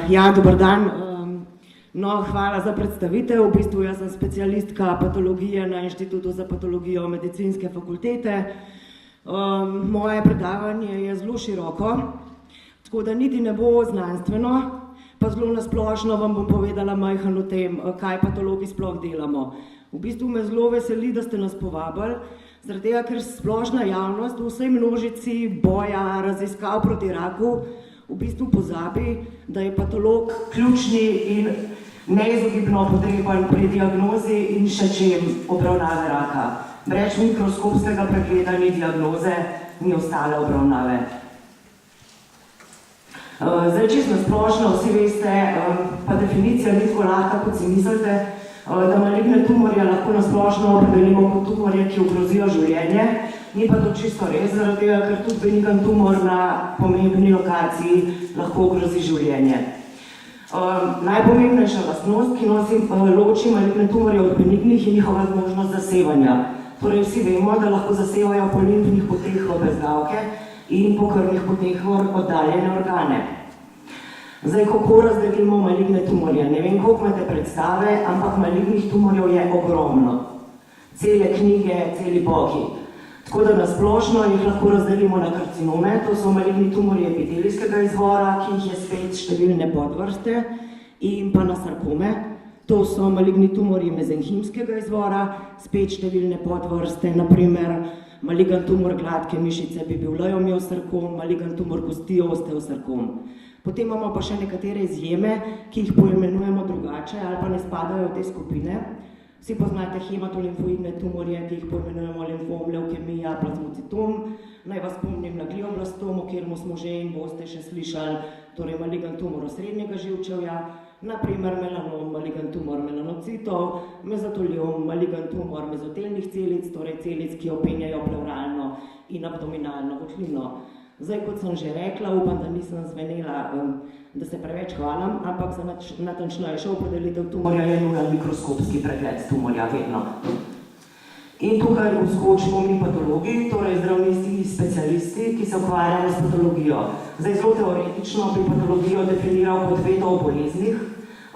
Ja, dober dan. No, hvala za predstavitev. V bistvu jaz sem specialistka patologije na Inštitutu za patologijo medicinske fakultete. Moje predavanje je zelo široko, tako da niti ne bo znanstveno, pa zelo nasplošno vam bom povedala majhen o tem, kaj patologi sploh delamo. V bistvu me zelo veseli, da ste nas povabili, zaradi tega, ker splošna javnost v vsej množici boja raziskav proti raku v bistvu pozabi, da je patolog ključni in neizogibno potreben pri diagnozi in še čem obravnave raka. Brez mikroskopskega pregleda ni diagnoze, ni ostale obravnave. Zdaj, čisto nasplošno, vsi veste, pa definicija ni tako lahka, kot si mislite, da maligne tumorje lahko nasplošno opredelimo kot tumorje, ki ogrozijo življenje. Ni pa to čisto res, zaradi tega, ker tudi benigen tumor na pomembni lokaciji lahko ogrozi življenje. Najpomembnejša lastnost, ki loči maligne tumorje od benignih, je njihova možnost zasevanja. Torej vsi vemo, da lahko zasevajo po limfnih poteh v bezgavke in po krvnih poteh v oddaljene organe. Zdaj, kako razdelimo maligne tumorje? Ne vem, koliko imate predstave, ampak malignih tumorjev je ogromno. Cele knjige, celi boki. Tako da nasplošno jih lahko razdelimo na karcinome, to so maligni tumorji epitelijskega izvora, ki jih je spet številne podvrste, in pa na sarkome. To so maligni tumorji mezenhimskega izvora, spet številne podvrste, naprimer maligen tumor gladke mišice bi bil lejomiosarkom, maligen tumor kosti osteosarkom. Potem imamo pa še nekatere izjeme, ki jih poimenujemo drugače ali pa ne spadajo v te skupine. Vsi poznate hematolimfoidne tumorje, ki jih poimenujemo limfom, levkemija, plazmocitom. Naj vas spomnim na glioblastom, o katerem smo že in boste še slišali, torej maligen tumor osrednjega živčevja, naprimer melanom, maligen tumor melanocitov, mezoteliom, maligen tumor mezotelnih celic, torej celic, ki openjajo pleuralno in abdominalno votlino. Zdaj, kot sem že rekla, upam, da nisem zvenela, da se preveč hvalim, ampak za natančnejšo opredelitev tumorja je nujen mikroskopski pregled tumorja vedno. In tukaj vskočimo mi patologi, torej zdravniški specialisti, ki se ukvarjajo s patologijo. Zdaj, zelo teoretično bi patologijo definiral kot vedo o boleznih.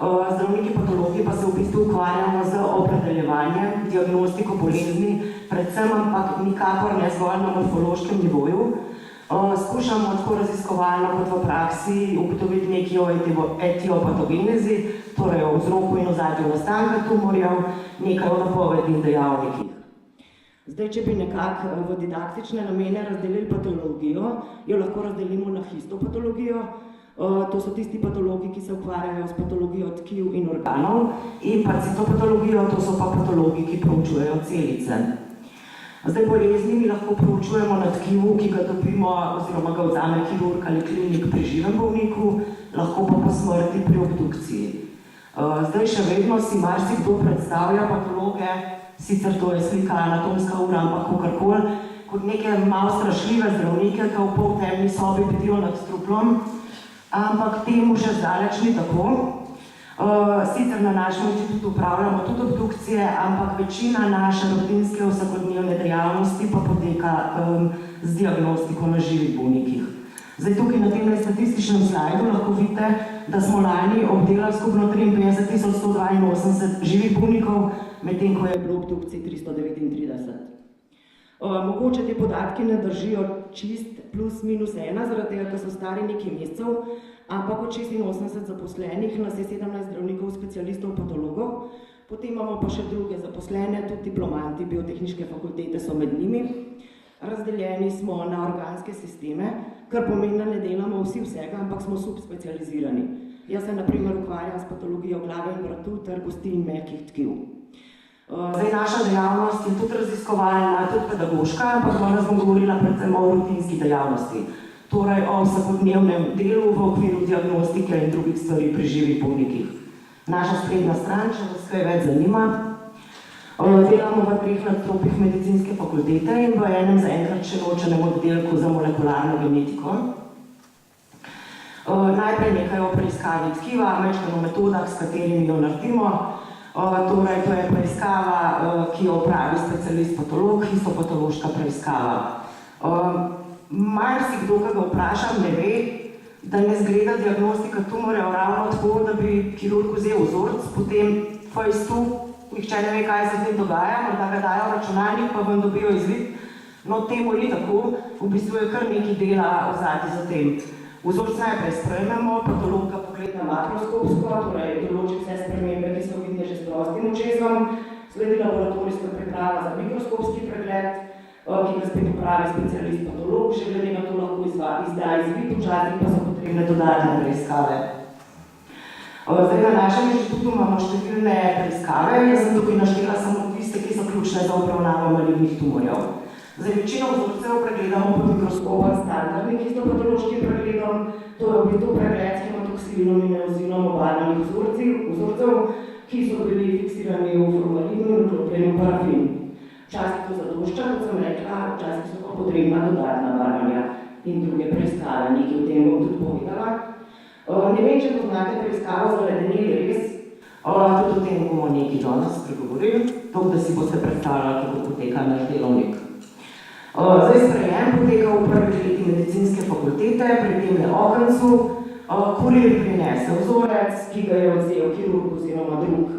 Zdravniki patologi pa se v bistvu ukvarjamo z opredeljevanjem, diagnostiko bolezni, predvsem ampak nikakor ne zgolj na morfološkem nivoju. Skušamo tako raziskovalno kot v praksi ugotoviti nekaj o etiopatogenezi, torej o vzroku in ozadju nastanka tumorjev, nekaj o napovednih dejavnikih. Zdaj, če bi nekako v didaktične namene razdelili patologijo, jo lahko razdelimo na histopatologijo. To so tisti patologi, ki se ukvarjajo s patologijo tkiv in organov, in pa citopatologijo, to so pa patologi, ki proučujejo celice. Zdaj, bolezni mi lahko proučujemo na tkivu, ki ga dobimo oziroma ga vzame kirurg ali klinik pri živem bolniku, lahko pa po smrti pri obdukciji. Zdaj, še vedno si marsikdo predstavlja patologe, sicer to je slika anatomska ura, ampak kakorkoli, kot neke malo strašljive zdravnike, ki v poltemni sobi bedijo nad truplom, ampak temu že zdaleč ni tako. Sicer na našem inštitutu upravljamo tudi obdukcije, ampak večina naše rutinske vsakodnevne dejavnosti pa poteka z diagnostiko na živih bolnikih. Zdaj, tukaj na tem statističnem slajdu lahko vidite, da smo lani obdelali skupno 53.182 živih bolnikov, medtem ko je bilo obdukcij 339. Mogoče te podatki ne držijo čist plus minus 1, zaradi tega, ker so stari nekaj mesecev, ampak od 86 zaposlenih nas je 17 zdravnikov, specialistov, patologov, potem imamo pa še druge zaposlene, tudi diplomanti biotehniške fakultete so med njimi. Razdeljeni smo na organske sisteme, kar pomeni, da ne delamo vsi vsega, ampak smo subspecializirani. Jaz se na primer ukvarjam s patologijo glave in vratu ter kosti in mehkih tkiv. Zdaj, naša dejavnost je tudi raziskovalna, tudi pedagoška, ampak danes bom govorila predvsem o rutinski dejavnosti, torej o vsakodnevnem delu v okviru diagnostike in drugih stvari pri živih bolnikih. Naša sprednja stran, če vas kaj več zanima, delamo v 3 nadstropjih medicinske fakultete in v enem zaenkrat še ločenem oddelku za molekularno genetiko. Najprej nekaj o preiskavi tkiva, majčkeno o metodah, s katerimi jo naredimo. Torej, to je preiskava, ki jo opravi specialist patolog, histopatološka preiskava. Marsikdo, ki ga vprašam, ne ve, da ne zgleda diagnostika tumorjev ravno tako, da bi kirurg vzel vzorec, potem face-tu, nihče ne ve, kaj se z njim dogaja, da ga dajo v računalnik, pa vam dobijo izvid. No, temu ni tako, v bistvu je kar nekaj dela ozadje za tem. Vzorec najprej sprejmemo, patolog ga pogleda makroskopsko, torej določi vse spremembe, ki so vidne že s prostim očesom, sledi laboratorijska priprava za mikroskopski pregled, ki ga spet upravi specialist patolog, že glede na to lahko izda izvid, včasih pa so potrebne dodatne preiskave. Zdaj na našem inštitutu imamo številne preiskave, jaz sem tukaj naštela samo tiste, ki so ključne za obravnavo malignih tumorjev. Zdaj, večino vzorcev pregledamo pod mikroskopom standardnim histopatološkim pregledom, to je v bistvu pregled s hematoksilnom in eozinom obarvanih vzorcev, ki so bili fiksirani v formalinu in vklopljeni v parafin. Včasih to zadošča, kot sem rekla, včasih so pa potrebna dodatna barvanja in druge preiskave, nekaj o tem bom tudi povedala. Ne vem, če poznate preiskavo za ledeneli rez, tudi o tem bomo nekaj danes spregovorili, tako da si boste predstavljali, kako poteka naš delovnik. Zdaj sprejem poteka v prvi leti medicinske fakultete, pri tem okencu, kurir prinese vzorec, ki ga je vzel kirurg oziroma drug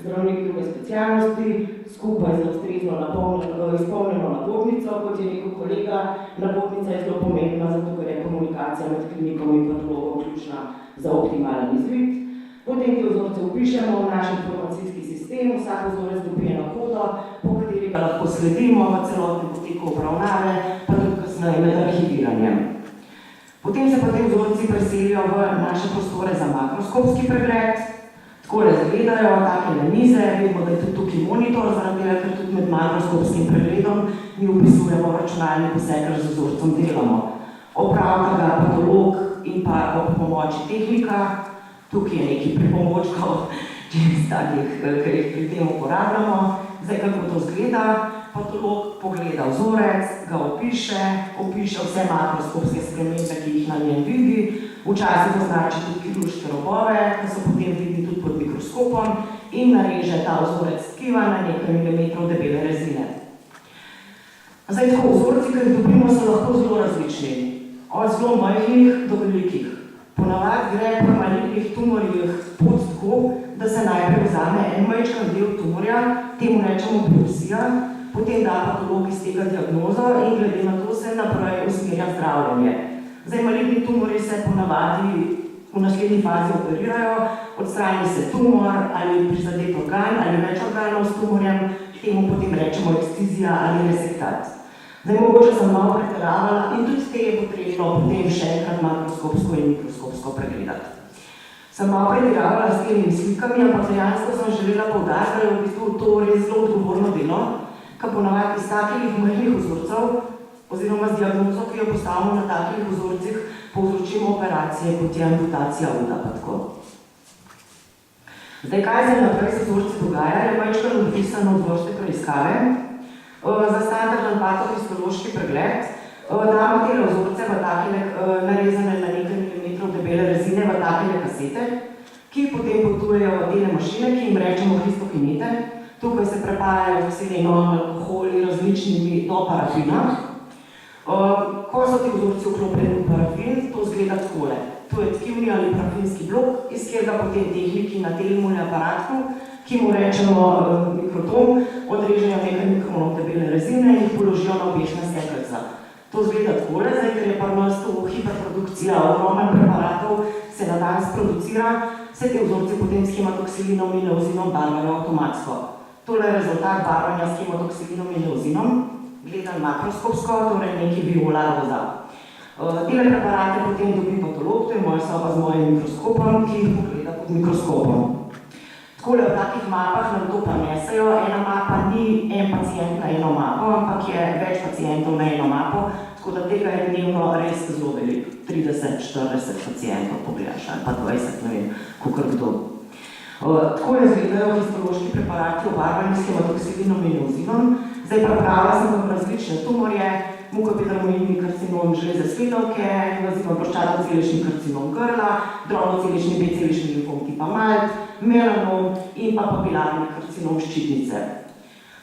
zdravnik druge specialnosti, skupaj z ustrezno izpolnjeno napotnico, kot je rekel kolega. Napotnica je zelo pomembna, zato ker je komunikacija med klinikom in patologom ključna za optimalen izvid. Potem te vzorce vpišemo v naš informacijski sistem, vsak vzorec dobi eno kodo, po kateri ga lahko sledimo v celotnem poteku obravnave, pa tudi kasneje med arhiviranjem. Potem se pa te vzorci preselijo v naše prostore za makroskopski pregled. Takole izgledajo, take na mize, vidimo, da je tudi tukaj monitor, zaradi tega, ker tudi med makroskopskim pregledom mi vpisujemo v računalnik vse, kar z vzorcem delamo. Opravlja ga patolog in pa ob pomoči tehnika. Tukaj je nekaj pripomočkov, takih, ki jih pri tem uporabljamo. Zdaj, kako to izgleda, patolog pogleda vzorec, ga opiše vse makroskopske spremembe, ki jih na njem vidi, včasih označi tudi kirurške robove, ki so potem vidni tudi pod mikroskopom in nareže ta vzorec tkiva na nekaj milimetrov debele rezine. Zdaj, tako vzorci, ki jih dobimo, so lahko zelo različni, od zelo majhnih do velikih. Ponavadi gre pri malignih tumorjih pot tako, da se najprej vzame en majčkan del tumorja, temu rečemo biopsija, potem da patolog iz tega diagnozo in glede na to se naprej usmerja zdravljenje. Zdaj, maligni tumorji se ponavadi v naslednji fazi operirajo, odstrani se tumor ali prizadet organ ali več organov s tumorjem, temu potem rečemo ekscizija ali resektat. Zdaj, mogoče sem malo pretiravala in tudi te je potrebno potem še enkrat makroskopsko in mikroskopsko pregledati. Sem malo pretiravala s temi slikami, ampak dejansko sem želela poudariti, da je v bistvu to res zelo odgovorno delo, kar ponavadi iz takih majhnih vzorcev oziroma z diagnozo, ki jo postavimo na takih vzorcih, povzročimo operacije, kot je amputacija uda pa tako. Zdaj, kaj se naprej z vzorci dogaja, je majčkano odvisano od vrste preiskave. Za standarden patohistološki pregled damo te vzorce narezane na nekaj milimetrov debele rezine v takele kasete, ki potem potujejo v tele mašine, ki jim rečemo histokinete. Tukaj se prepajajo selenium, alkoholi, različnimi do parafina. Ko so ti vzorci vklopljeni v parafin, to izgleda takole. To je tkivni ali parafinski blok, iz katerega potem tehniki na telmu ali aparatku, ki mu rečemo mikrotom, odrežejo nekaj mikronov debele rezine in jih položijo na obešna stekelca. To izgleda takole, zdaj, ker je pri nas to hiperprodukcija ogromno preparatov, se na dan sproducira, vse te vzorce potem s hematoksilinom in eozinom barvajo avtomatsko. Tole je rezultat barvanja s hematoksilinom in eozinom, gledan makroskopsko, torej nekaj viola roza. Tele preparate potem dobi patolog, to je moja soba z mojim mikroskopom, ki jih pogleda pod mikroskopom. Takole v takih mapah nam to prinesejo, ena mapa ni en pacient na eno mapo, ampak je več pacientov na eno mapo, tako da tega je dnevno res zelo veliko, 30-40 pacientov pogledaš, ali pa 20, ne vem, kakor kdo. Takole izgledajo histološki preparati obarvani s hematoksilinom in eozinom. Zdaj pripravila sem vam različne tumorje, mukoepidermoidni karcinom žleze skledovke, invazivno ploščatno-celični karcinom grla, drobnocelični B-celični limfom tipa MALT, melanom in pa papilarni karcinom ščitnice.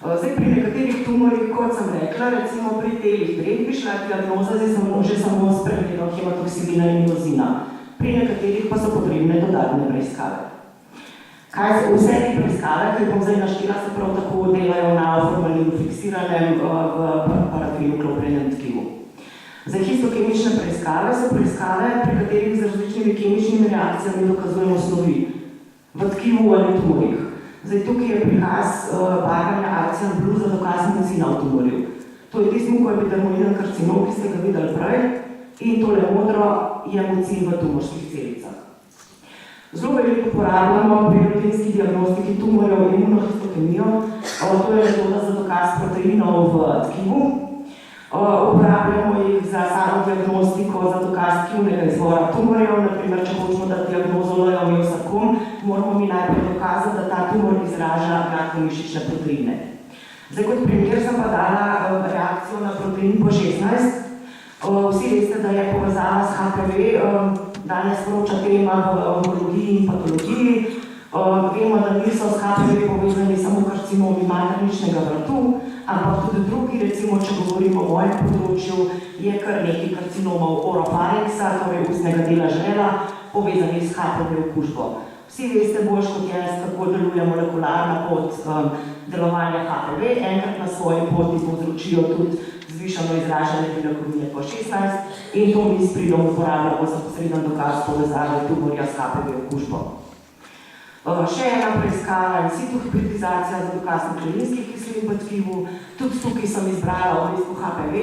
Zdaj, pri nekaterih tumorjih, kot sem rekla, recimo pri telih 3 bi šla diagnoza že samo s pregledom hematoksibina in mirozina. Pri nekaterih pa so potrebne dodatne preiskave. Vse te preiskave, ki bom zdaj naštela, se prav tako delajo na formalinu fiksiranem v parafinu klopljenem tkivu. Zdaj, histokemične preiskave so preiskave, pri katerih z različnimi kemičnimi reakcijami dokazujemo snovi v tkivu ali tumorjih. Zdaj, tukaj je prikaz barvanja Arcian Blue za dokaz mucina v tumorju. To je tisti mukoepidermoiden karcinom, ki ste ga videli prej, in tole modro je mucin v tumorskih celicah. Zelo veliko uporabljamo pri rutinski diagnostiki tumorjev imunohistokemijo, to je metoda za dokaz proteinov v tkivu. Uporabljamo jih za samo diagnostiko, za dokaz tkivnega izvora tumorjev, naprimer, če hočemo dati diagnozo lejomiosarkom, moramo mi najprej dokazati, da ta tumor izraža gradko-mišične proteine. Zdaj, kot primer sem pa dala reakcijo na protein po16. Vsi veste, da je povezava s HPV, danes sporoča tema v onkologiji in patologiji. Vemo, da niso s HPV povezani samo karcinomi materničnega vratu, ampak tudi drugi, recimo, če govorimo o mojem področju, je kar nekaj karcinomov oropharynxa, torej ustnega dela žrela, povezanih s HPV okužbo. Vsi veste bolj kot jaz, kako deluje molekularna pot delovanja HPV, enkrat na svoji poti povzročijo tudi zvišano izražanje beljakovine po16 in to mi s pridom uporabljamo za posreden dokaz povezave tumorja s HPV okužbo. Še ena preiskava in sitohibridizacija za dokaz nukleinskih kislin v tkivu, tudi tukaj sem izbrala v bistvu HPV,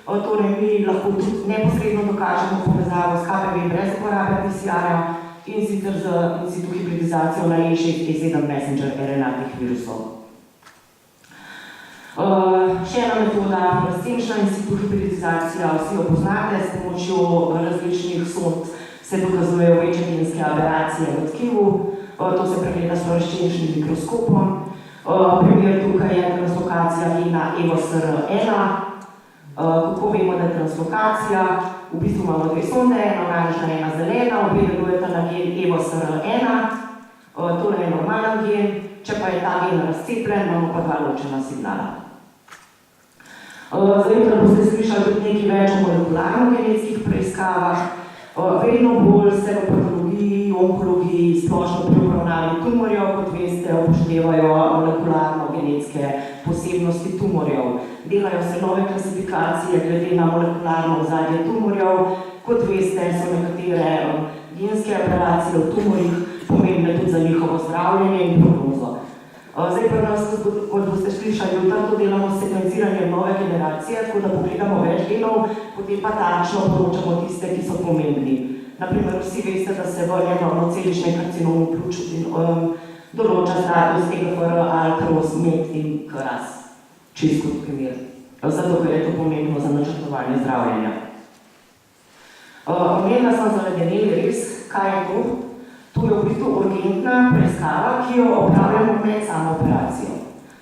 torej mi lahko tudi neposredno dokažemo povezavo s HPV brez uporabe PCR-ja in sicer z in sitohibridizacijo na E6-E7 messenger RNA-tih virusov. Še ena metoda, fluorescenčna in sitohibridizacija, vsi jo poznate, s pomočjo različnih sond se dokazujejo večje genske aberacije v tkivu. To se pregleda s fluorescenčnim mikroskopom. Primer tukaj je translokacija gena EVOSR1. Kako vemo, da je translokacija? V bistvu imamo dve sonde, ena oranžna, ena zelena, obe delujeta na gen EVOSR1. Tole je normalen gen, če pa je ta gen razcepljen, imamo pa dva ločena signala. Zdaj, da boste slišali tudi nekaj več o molekularno-genetskih preiskavah. Vedno bolj se v patologiji, onkologiji, splošno pri obravnavi tumorjev, kot veste, upoštevajo molekularno-genetske posebnosti tumorjev. Delajo se nove klasifikacije glede na molekularno ozadje tumorjev. Kot veste, so nekatere genske aberacije v tumorjih pomembne tudi za njihovo zdravljenje in prognozo. Zdaj pa nas, kot boste slišali, v to delamo s sekvenciranjem nove generacije, tako da pogledamo več genov, potem pa tarčno poročamo tiste, ki so pomembni. Naprimer, vsi veste, da se v nevroceličnem karcinomu pljuč določa status EGFR, ALK, MET in KRAS. Čisto kot primer. Zato, ker je to pomembno za načrtovanje zdravljenja. Omenila sem zavedeneli res, kaj je to? To je v bistvu urgentna preiskava, ki jo opravljamo med samo operacijo.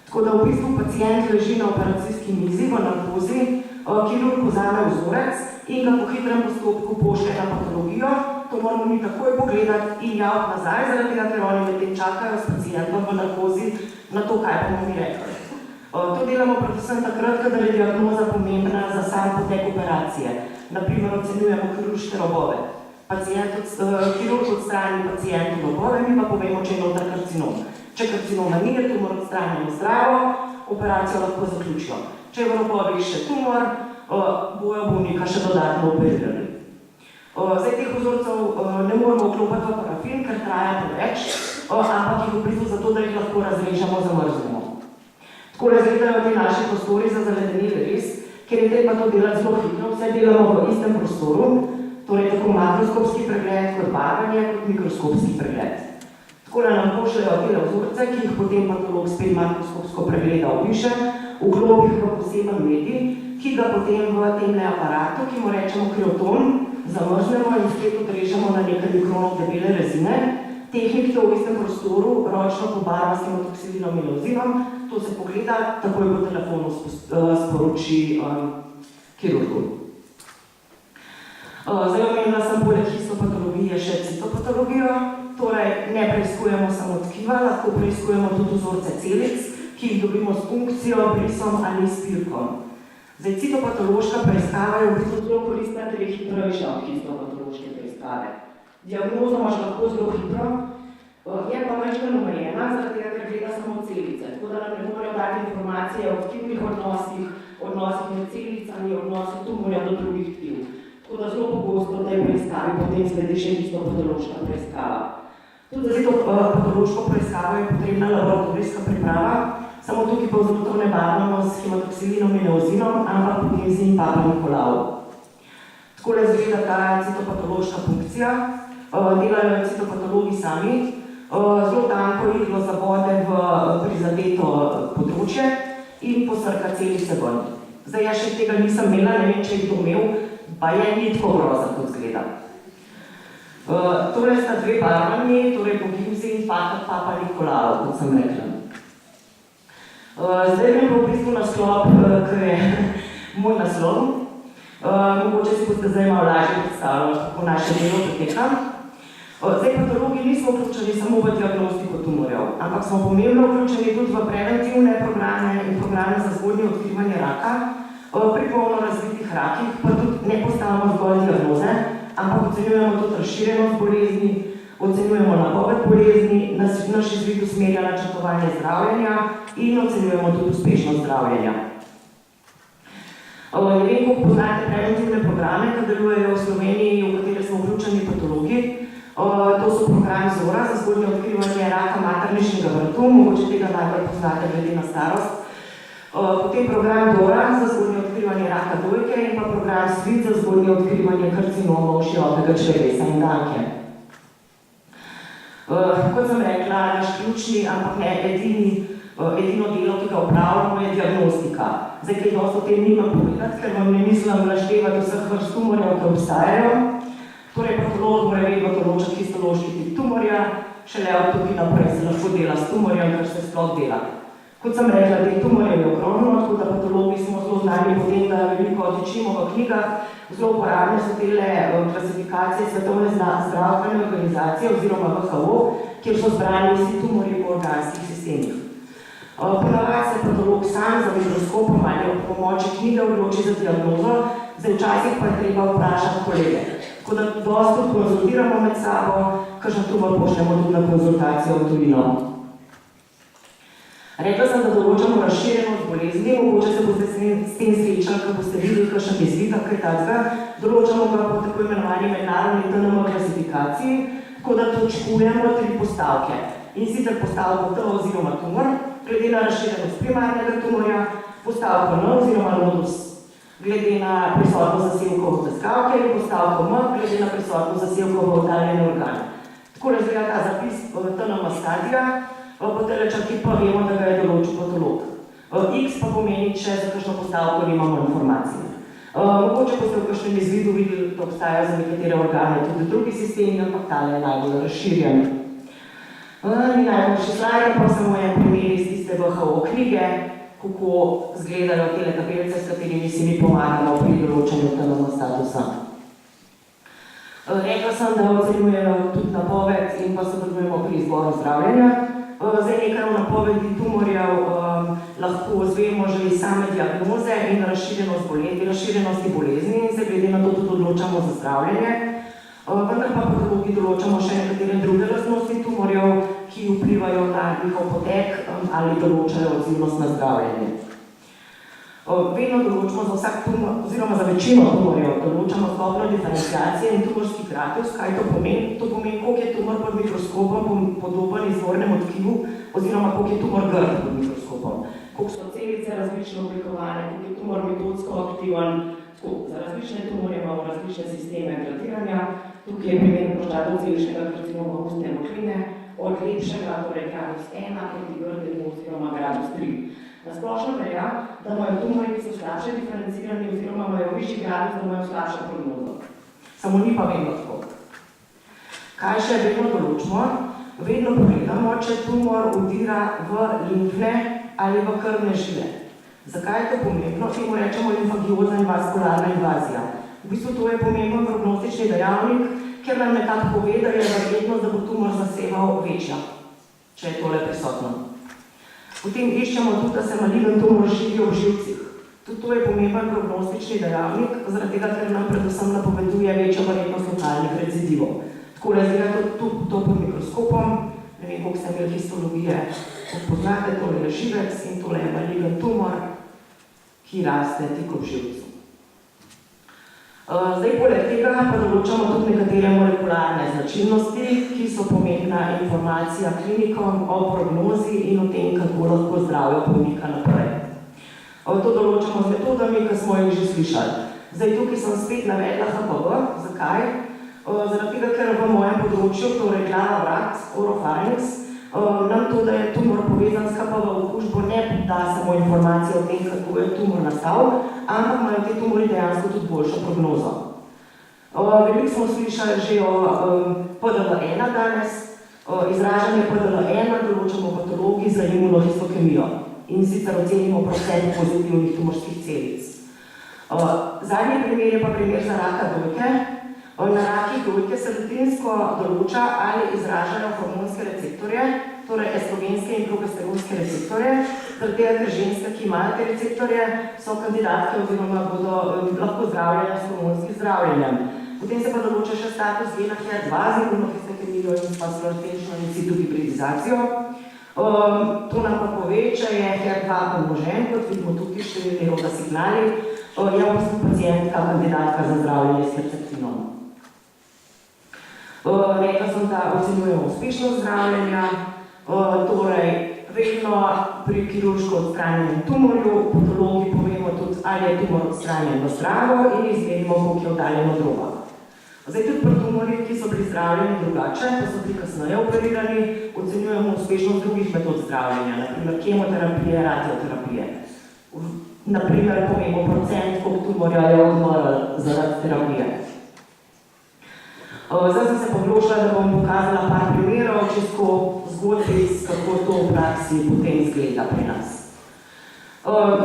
Tako da v bistvu pacient leži na operacijski mizi v narkozi, kirurg vzame vzorec in ga po hitrem postopku pošlje na patologijo. To moramo mi takoj pogledati in javiti nazaj, zaradi tega, ker oni medtem čakajo s pacientom v narkozi na to, kaj bomo mi rekli. To delamo predvsem takrat, kadar je diagnoza pomembna za sam potek operacije. Naprimer, ocenjujemo kirurške robove. Kirurg odstrani pacientu robove, mi pa povemo, če je noter karcinom. Če karcinoma ni, je tumor odstranjen zdravo, operacijo lahko zaključijo. Če je v robovih še tumor, bojo bolnika še dodatno operirali. Zdaj teh vzorcev ne moramo vklopiti v parafin, ker traja preveč, ampak jih v bistvu zato, da jih lahko razrežemo, zamrznemo. Tako izgledajo ti naši prostori za zaledeneli res, ker je treba to delati zelo hitro, vse delamo v istem prostoru, torej tako makroskopski pregled kot barvanje, kot mikroskopski pregled. Tako da nam pošljajo tele vzorce, ki jih potem patolog spet makroskopsko pregleda opiše, vklopi v poseben medij, ki ga potem v temle aparatu, ki mu rečemo krioton, zamrznemo in spet odrežemo na nekaj mikronov debele rezine. Tehnik to v istem prostoru ročno pobarva s hematoksilinom in ozinom, to se pogleda, takoj po telefonu sporoči kirurgu. Zdaj omenila sem poleg histopatologije še citopatologijo, torej ne preiskujemo samo tkiva, lahko preiskujemo tudi vzorce celic, ki jih dobimo s funkcijo, brisom ali spirkom. Zdaj, citopatološka preiskava je v bistvu zelo koristna, ker je hitrejša od histopatološke preiskave. Diagnozo imaš lahko zelo hitro, je pa večkrat omejena, zaradi tega, ker gleda samo celice. Tako da nam ne morejo dati informacije o tkivnih odnosih med celicami, odnosih tumorja do drugih tkiv. Tako da zelo pogosto v tej preiskavi potem sledi še histopatološka preiskava. Tudi za citopatološko preiskavo je potrebna laboratorijska priprava, samo tukaj pa zelo nevarno s hematoksilinom in eozinom, ampak pognezi in papa Nikolau. Takole izgleda ta citopatološka funkcija, delajo citopatologi sami, zelo tanko iglo zavode v prizadeto področje in posrka celice ven. Zdaj, jaz še tega nisem imela, ne vem, če jih to imel, pa je ni tako grozno, kot zgleda. Torej sta dve barvani, torej pognezi in papa Nikolau, kot sem rekla. Zdaj grem v bistvu naslov, ki je moj naslov. Mogoče si boste zdaj malo lažje predstavljali, kako naše delo poteka. Zdaj, patologi nismo vključeni samo v diagnostiko tumorjev, ampak smo pomembno vključeni tudi v preventivne programe in programe za zgodnje odkrivanje raka. Pri polno razvitih rakih pa tudi ne postavimo zgolj diagnoze, ampak ocenjujemo tudi razširjenost bolezni, ocenjujemo napoved bolezni, naš izvid usmerja načrtovanje zdravljenja in ocenjujemo tudi uspešnost zdravljenja. Ne vem, koliko poznate preventivne programe, ki delujejo v Sloveniji, v katere smo vključeni patologi. To so program ZORA za zgodnje odkrivanje raka materničnega vrtu, mogoče tega najbolj poznate glede na starost. Potem program DORA za zgodnje odkrivanje raka dojke in pa program SWIT za zgodnje odkrivanje karcinomov širokega črevesa in danke. Kot sem rekla, naš ključni, ampak ne edino delo, ki ga opravljamo, je diagnostika. Zdaj, kaj dosti o tem nimam povedati, ker vam ne mislim naštevati vseh vrst tumorjev, ki obstajajo. Torej, patolog mora vedno določiti histološki tip tumorja, šele od tukaj naprej se lahko dela s tumorjem, kar se sploh dela. Kot sem rekla, teh tumorjev je ogromno, tako da patologi smo zelo znani po tem, da veliko odličimo v knjigah. Zelo uporabne so tele klasifikacije Svetovne zdravstvene organizacije oziroma WHO, kjer so zbrani vsi tumorji po organskih sistemih. Ponavadi se patolog sam za mikroskopom ali ob pomoči knjige odloči za diagnozo, zdaj včasih pa je treba vprašati kolege. Tako da dosti konzultiramo med sabo, kakšen tumor pošljemo tudi na konzultacijo v tujino. Rekla sem, da določamo razširjenost bolezni, mogoče se boste s tem srečali, ko boste videli kakšen izvid, kaj takega. Določamo ga po tako imenovani mednarodni TNM klasifikaciji, tako da točkujemo 3 postavke. In sicer postavko T oziroma tumor, glede na razširjenost primarnega tumorja, postavko N oziroma nodus, glede na prisotnost zasevkov v teskavke in postavko M, glede na prisotnost zasevkov v oddaljene organe. Tako razgleda ta zapis TNM stadija, po tele črki pa vemo, da ga je določil patolog. X pa pomeni, če za kakšno postavko nimamo informacije. Mogoče boste v kakšnem izvidu videli, da obstajajo za nekatere organe tudi drugi sistemi, ampak tale je najbolj razširjen. Ni najboljši slajd, pa samo en primer iz tiste WHO knjige, kako izgledajo tele tabelce, s katerimi si mi pomagamo pri določanju TNM statusa. Rekla sem, da ocenjujejo tudi napoved in pa sodelujemo pri izboru zdravljenja. Zdaj nekaj o napovedi tumorjev lahko zvemo že iz same diagnoze in razširjenosti bolezni in se glede na to tudi odločamo za zdravljenje. Vendar pa patologi določamo še nekatere druge lastnosti tumorjev, ki vplivajo na njihov potek ali določajo odzivnost na zdravljenje. Vedno določimo za vsak tumor, oziroma za večino tumorjev, določamo stopnjo diferenciacije in tumorski gratus. Kaj to pomeni? To pomeni, koliko je tumor pod mikroskopom podoben izvornemu tkivu, oziroma koliko je tumor grd pod mikroskopom. Koliko so celice različno oblikovane, koliko je tumor metodsko aktiven. Za različne tumorje imamo različne sisteme gradiranja. Tukaj je primer prostatoceličnega karcinoma ustne votline, od lepšega, torej gradus 1, proti grdemu oziroma gradus 3. Na splošno velja, da imajo tumori, ki so slabše diferencirani oziroma imajo višji gradus, da imajo slabšo prognozo. Samo ni pa vedno tako. Kaj še vedno določimo? Vedno pogledamo, če tumor udira v limfne ali v krvne žile. Zakaj je to pomembno? Temu rečemo limfangioza in vaskularna invazija. V bistvu to je pomemben prognostični dejavnik, ker nam nekako pove, da je verjetnost, da bo tumor zaseval večja, če je tole prisotno. Potem iščemo tudi, da se maligen tumor širi v živcih. Tudi to je pomemben prognostični dejavnik, zaradi tega, ker nam predvsem napoveduje večjo verjetnost lokalnih recidivov. Tako izgleda tudi to pod mikroskopom, ne vem, koliko ste imeli histologije, poznate, tole je živec in tole je maligen tumor, ki raste tik ob živcu. Zdaj, poleg tega pa določamo tudi nekatere molekularne značilnosti, ki so pomembna informacija klinikom o prognozi in o tem, kako lahko zdravijo bolnika naprej. To določamo z metodami, ki smo jih že slišali. Zdaj, tukaj sem spet navedla HPV. Zakaj? Zaradi tega, ker v mojem področju, torej glava, vrat, oropharynx, nam to, da je tumor povezan s HPV okužbo, ne da samo informacijo o tem, kako je tumor nastal, ampak imajo te tumori dejansko tudi boljšo prognozo. Veliko smo slišali že o PDL1 danes. Izražanje PDL1 določamo patologi za imunohistokemijo in sicer ocenimo procent pozitivnih tumorskih celic. Zadnji primer je pa primer za raka dojke. Na rakih dojke se rutinsko določa, ali izražajo hormonske receptorje, torej estrogenske in progesteronske receptorje, zaradi tega, ker ženske, ki imajo te receptorje, so kandidatke oziroma bodo lahko zdravljene s hormonskim zdravljenjem. Potem se pa določa še status gena HER2 z imunohistokemijo in pa slovenčno in situ hibridizacijo. To nam pa pove, če je HER2 pomnožen, kot vidimo tukaj številni roda signali, je v bistvu pacientka kandidatka za zdravljenje s herceptinom. Rekla sem, da ocenjujemo uspešnost zdravljenja, torej vedno pri kirurško odstranjenem tumorju, patologi povemo tudi, ali je tumor odstranjen v zdravo in izmerimo, koliko je oddaljen od roba. Zdaj tudi pri tumorjih, ki so bili zdravljeni drugače, pa so bili kasneje operirani, ocenjujemo uspešnost drugih metod zdravljenja, naprimer kemoterapije, radioterapije. Naprimer povemo procent, koliko tumorja je odmrl zaradi terapije. Zdaj sem se poglošila, da bom pokazala par primerov, čisto zgodbic, kako to v praksi potem izgleda pri nas.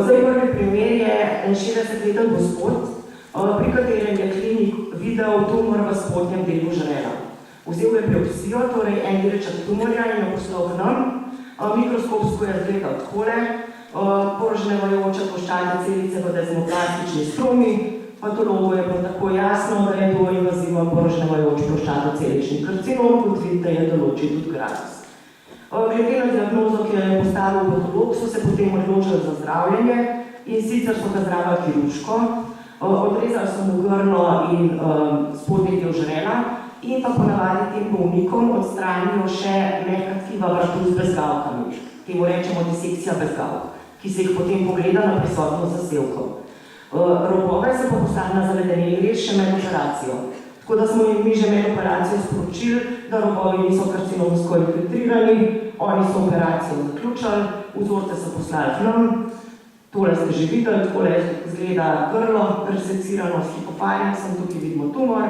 Zdaj prvi primer je 60-leten gospod, pri katerem je klinik videl tumor v spodnjem delu žrela. Vzel je biopsijo, torej en delček tumorja in jo poslal k nam. Mikroskopsko je izgledal takole, poržnevajoče koščate celice v desmoplastični strumi. Patologu je bilo tako jasno, da je to invaziven poržnevajoč ploščatocelični karcinom, kot vidite, je določil tudi gradus. Glede na diagnozo, ki jo je postavil patolog, so se potem odločili za zdravljenje in sicer so ga zdravili kirurško. Odrezali so mu grlo in spodnji del žrela in pa ponavadi tem bolnikom odstranijo še mehka tkiva vratu z bezgavkami. Temu rečemo disekcija bezgavk, ki se jih potem pogleda na prisotnost zasevkov. Robove so pa poslali na zavedeni rez še med operacijo. Tako da smo jim mi že med operacijo sporočili, da robovi niso karcinomsko infiltrirani, oni so operacijo zaključili, vzorce so poslali k nam. Tole ste že videli, takole izgleda grlo, resecirano s hipopharynxom, tukaj vidimo tumor.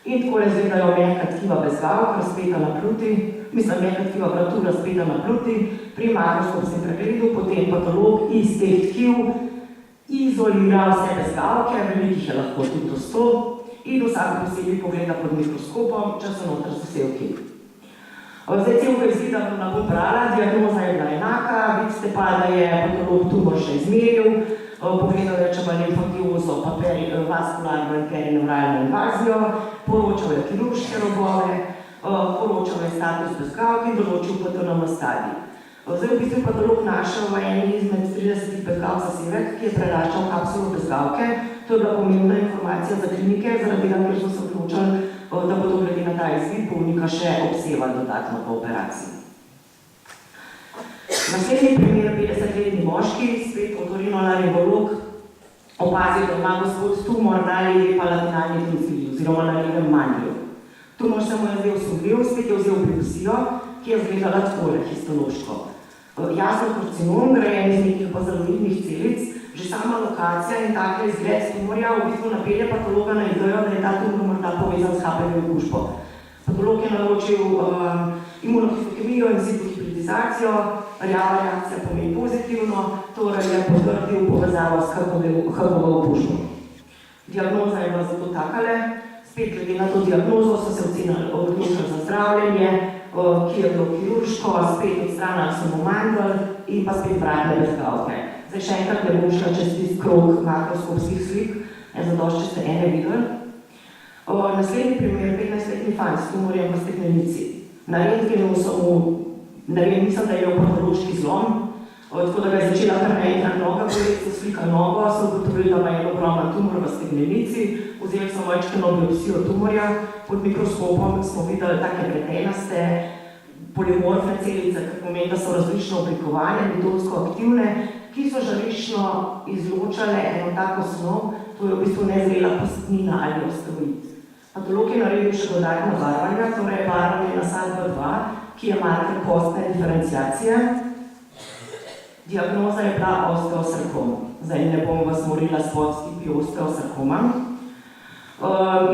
In takole izgledajo mehka tkiva bezgavk, razpeta na pluti, mehka tkiva vratu razpeta na pluti, pri makroskopskem pregledu, potem patolog iz teh tkiv izolira vse bezgavke, velikih je lahko tudi do 100 in vsak posebej pogleda pod mikroskopom, če so noter zasevki. Zdaj celka izgleda, da ne bom brala, diagnoza je bila enaka, vidite pa, da je patolog tumor še izmeril, pogledal je, če ima limfangiozo pa vaskularno in perinevralno invazijo, poročal je kirurške robove, poročal je status bezgavk in določil PTNM stadij. Zdaj v bistvu patolog našel v eni izmed 30 bezgavk zasevek, ki je preraščal kapsulo bezgavke. To je bila pomembna informacija za klinike, zaradi tega, ker so se odločili, da bodo glede na ta izvid bolnika še obsevali dodatno v operaciji. Naslednji primer, 50-letni moški, spet otorinolaringolog, opazil, da ima gospod tumor na levi palatinalni tonzili oziroma na levem mandlju. Tumor se mu je zdaj osumljiv, spet je vzel biopsijo, ki je izgledala takole histološko. Jasno karcinom, grejen iz nekih bazaloidnih celic, že sama lokacija in takle izgled tumorja v bistvu napelje patologa na idejo, da je ta tumor morda povezan s HPV okužbo. Patolog je naročil imunohistokemijo in situ hibridizacijo, rjava reakcija pomeni pozitivno, torej je potrdil povezavo s HPV okužbo. Diagnoza je bila zato takale, spet glede na to diagnozo so se odločili za zdravljenje, ki je bilo kirurško, spet odstranili samo mandl in pa spet vratne bezgavke. Zdaj še enkrat ne bom šla čez tisti krog makroskopskih slik, zadošč, če ste ene videli. Naslednji primer, 15-letni fant s tumorjem v steklenici. Na rentgenu so mu, ne vem, mislim, da je imel patološki zlom, tako da ga je začela kar naenkrat noga boleti, so slika nogo, so ugotovili, da ima en ogromen tumor v steklenici, vzeli so majčkeno biopsijo tumorja, pod mikroskopom smo videli take pretenaste, polimorfne celice, kar pomeni, da so različno oblikovane, metodsko aktivne, ki so žariščno izločale eno tako snov, to je v bistvu nezrela pastnina ali osteoid. Patolog je naredil še dodatna barvanja, torej barvanje na SALB2, ki je marker kostne diferenciacije. Diagnoza je bila osteosarkom. Zdaj ne bom vas morila s podstipi osteosarkoma.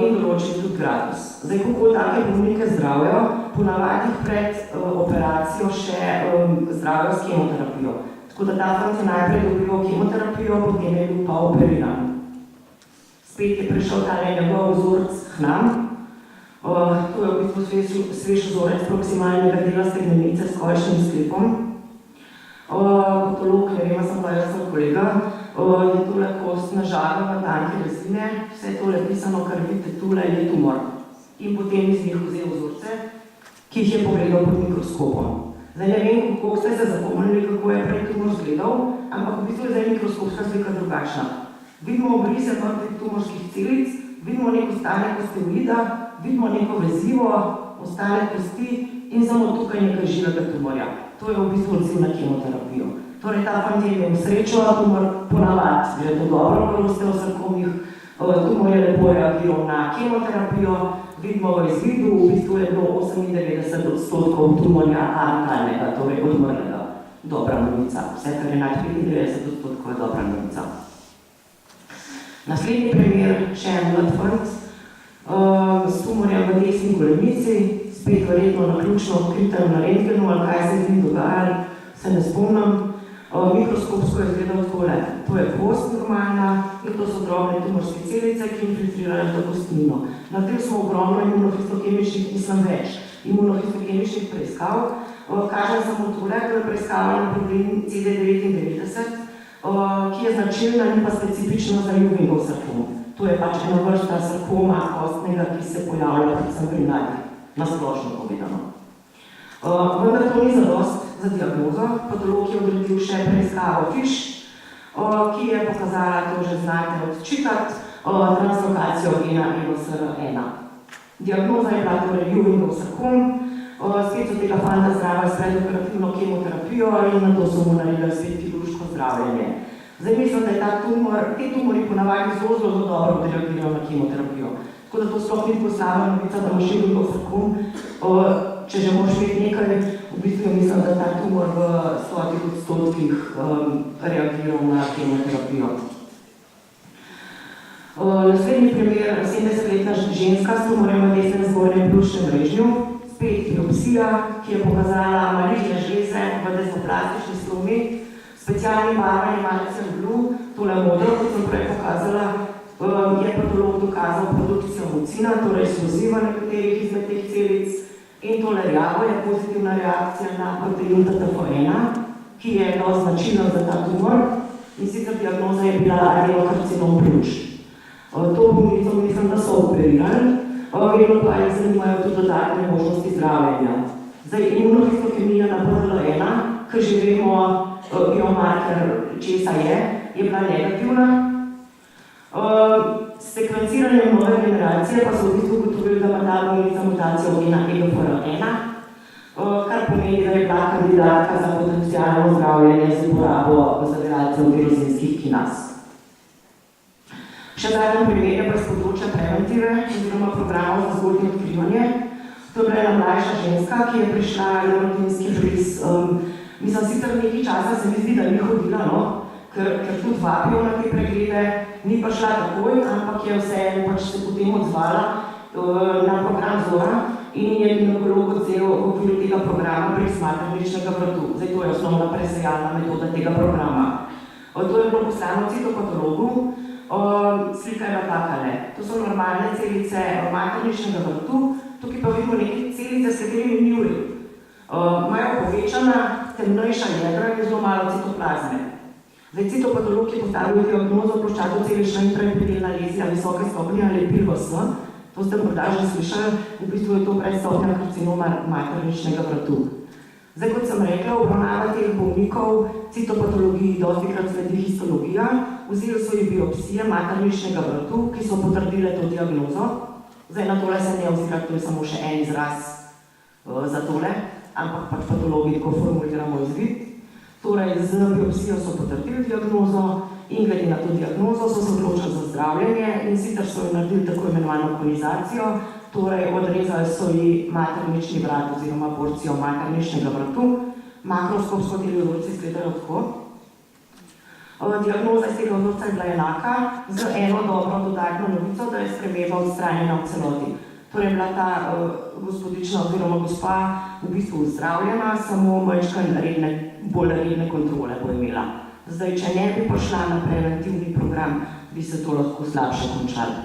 In določil tudi gradus. Zdaj, kako take bolnike zdravijo, ponavadi pred operacijo še zdravijo s kemoterapijo. Tako da ta fant je najprej dobil kemoterapijo, potem je bil pa operiran. Spet je prišel tale njegov vzorec k nam. To je v bistvu svež vzorec proksimalnega dela steklenice s koljčnim sklepom. Patolog, ne vem, sem pa jaz sem kolega, je tole kostna žaga na tanke rezine, vse tole pisano, kar vidite tule, je tumor. In potem iz njih vzel vzorce, ki jih je pogledal pod mikroskopom. Zdaj ne vem, koliko ste se zapomnili, kako je prej tumor izgledal, ampak v bistvu je zdaj mikroskopska slika drugačna. Vidimo obrise mrtvih tumorskih celic, vidimo neko stanje osteoida, vidimo neko vezivo, ostale kosti in samo tukaj nekaj živega tumorja. To je v bistvu odziv na kemoterapijo. Torej, ta fant je imel srečo, tumor ponavadi gre to dobro pri osteosarkomih, tumor je lepo reagiral na kemoterapijo, vidimo v izvidu, v bistvu je bilo 98% tumorja arkalnega, torej odmrlega. Dobra novica. Vse, kar je nad 95% je dobra novica. Naslednji primer, še en mlad fant s tumorjem v desni golenici, spet verjetno naključno odkritem na rentgenu, ali kaj se z njim dogajali, se ne spomnim. Mikroskopsko je izgledal takole. To je kost normalna in to so drobne tumorske celice, ki infiltrirajo to kostnino. Naredili smo ogromno imunohistokemičnih, nisem več, imunohistokemičnih preiskav. Kažem samo tole, to je preiskava na protein CD99, ki je značilna in pa specifična za Ewingov sarkom. To je pač ena vrsta sarkoma kostnega, ki se pojavlja predvsem pri mladih, na splošno povedano. Vendar to ni zadost za diagnozo. Patolog je odredil še preiskavo FISH, ki je pokazala, to že znate odčitati, translokacijo gena EVSR1. Diagnoza je bila torej Ewingov sarkom, spet so tega fanta zdravili s predoperativno kemoterapijo in na to so mu naredili spet kirurško zdravljenje. Zdaj mislim, da je te tumori ponavadi zelo dobro odreagirajo na kemoterapijo. Tako da to sploh ni slaba novica, da imaš Ewingov sarkom. Če že moraš imeti nekaj, v bistvu mislim, da ta tumor v 100% reagiral na kemoterapijo. Naslednji primer, 70-letna ženska s tumorjem v desnem zgornjem pljučnem režnju, spet biopsija, ki je pokazala maligne žleze v desmoplastični slomi, specialni barvanji malce blue, tole modro, kot sem prej pokazala, je patolog dokazal produkcijo mucina, torej eksploziva nekaterih izmed teh celic, in tole rjavo je pozitivna reakcija na protein TTF1, ki je dosti značilna za ta tumor, in sicer diagnoza je bila adenokarcinom pljuč. To bolnico mislim, da so operirali, vedno pa jih zanimajo tudi dodatne možnosti zdravljenja. Zdaj, imunohistokemija na PDL1, ki že vemo, biomarker česa je bila negativna. S sekvenciranjem nove generacije pa so v bistvu ugotovili, da ima ta bolnica mutacijo gena EGFR1, kar pomeni, da je bila kandidatka za potencialno zdravljenje z uporabo zaviralcev tirozinskih kinaz. Še zadnji primer je pa iz področja preventive oziroma programov za zgodnje odkrivanje. To je bila ena mlajša ženska, ki je prišla na rutinski bris. Mislim, sicer nekaj časa se mi zdi, da ni hodila, no? Ker tudi vabijo na te preglede, ni pa šla takoj, ampak je vseeno pač se potem odzvala na program Zora in je ginekolog odzel v okviru tega programa prek materničnega vratu. Zdaj, to je osnovna presejalna metoda tega programa. To je bilo poslano citopatologu, slika je takale. To so normalne celice materničnega vrtu, tukaj pa vidimo neke celice, s katerimi ni v redu. Imajo povečana, temnejša jedra in zelo malo citoplazme. Zdaj, citopatolog je postavil diagnozo ploščatocelična intraepitelna lezija visoke stopnje ali PIRVS, to ste morda že slišali, v bistvu je to predstopnja karcinoma materničnega vratu. Zdaj, kot sem rekla, obravnava teh bolnikov citopatologiji dostikrat sledi histologija, vzeli so ji biopsije materničnega vratu, ki so potrdile to diagnozo. Zdaj, na tole se ne ozirati, to je samo še en izraz za tole, ampak pač patologi tako formuliramo izvid. Torej, z biopsijo so potrdili diagnozo in glede na to diagnozo so se odločili za zdravljenje in sicer so jim naredili tako imenovano konizacijo, torej odrezali so ji maternični vrat oziroma porcijo materničnega vratu. Makroskopsko ti vzorci izgledajo tako. Diagnoza iz tega vzorca je bila enaka, z eno dobro dodatno novico, da je sprememba odstranjena v celoti. Torej je bila ta gospodična oziroma gospa v bistvu zdravljena, samo majčkeno bolj redne kontrole bo imela. Zdaj, če ne bi prišla na preventivni program, bi se to lahko slabše končalo.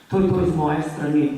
To je to iz moje strani.